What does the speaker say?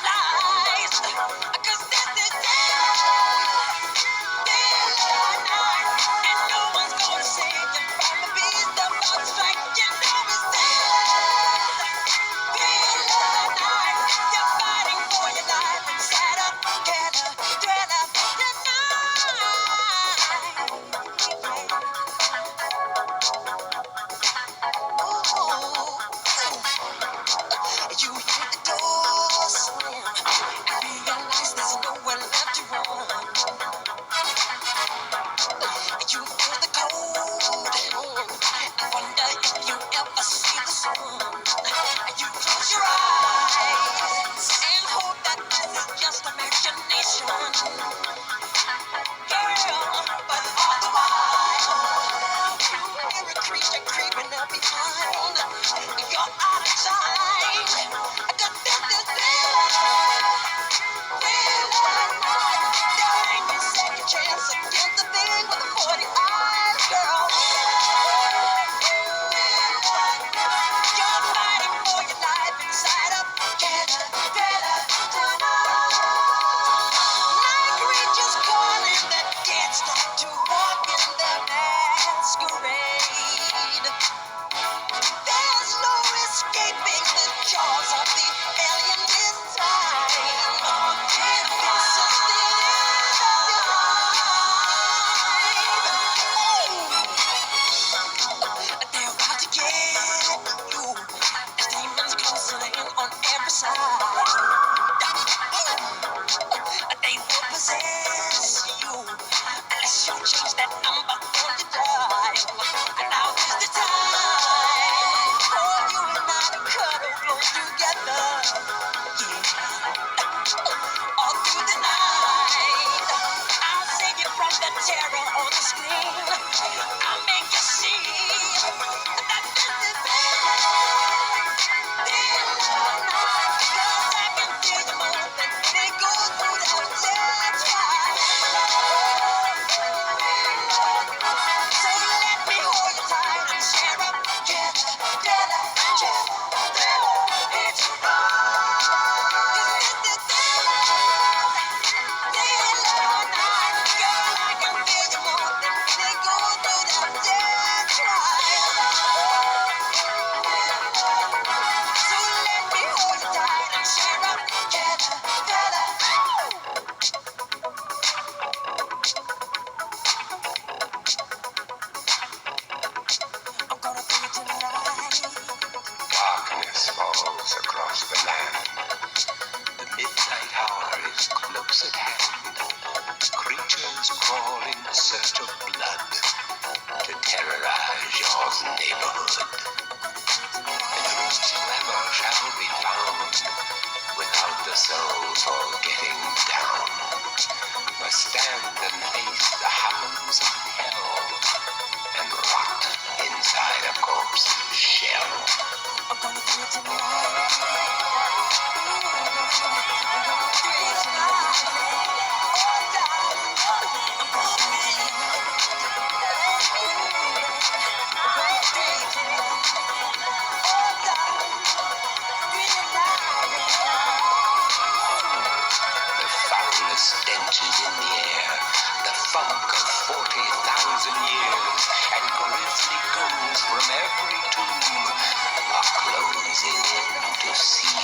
You hear the door slam, realize there's nowhere left to run. You feel the cold, I wonder if you ever see the sun. You close your eyes and hope that this is just imagination, girl. But all the while, you hear a creature creeping up behind. You're out of time. Chance against the thing with the 40 eyes, girl. You're fighting for your life inside of Canada tonight. Like creatures calling the dead start to walk in their masquerade. There's no escaping the jaws of the alien this time. This is the end of your life. They're out to get you. As demons closing in on every side. They will possess you unless you change that number on your dial. And now is the time for you and I to cuddle close together. Yeah. All through the night, I'll save you from the terror on the screen. I'll make you see that this is Darkness falls across the land. The midnight hour is close at hand. Creatures crawl in search of blood to terrorize your neighborhood. And whosoever shall be found without the soul for getting down must stand and face the hounds of hell and rot inside a corpse's shell. I'm gonna do it tonight. I'm gonna do it tonight. Oh, darling, I'm gonna do it tonight. I'm gonna do it tonight. Oh, darling, do it tonight. The foulest stench is in the air, the funk of 40,000 years, and grisly goons from every tomb are closing in to see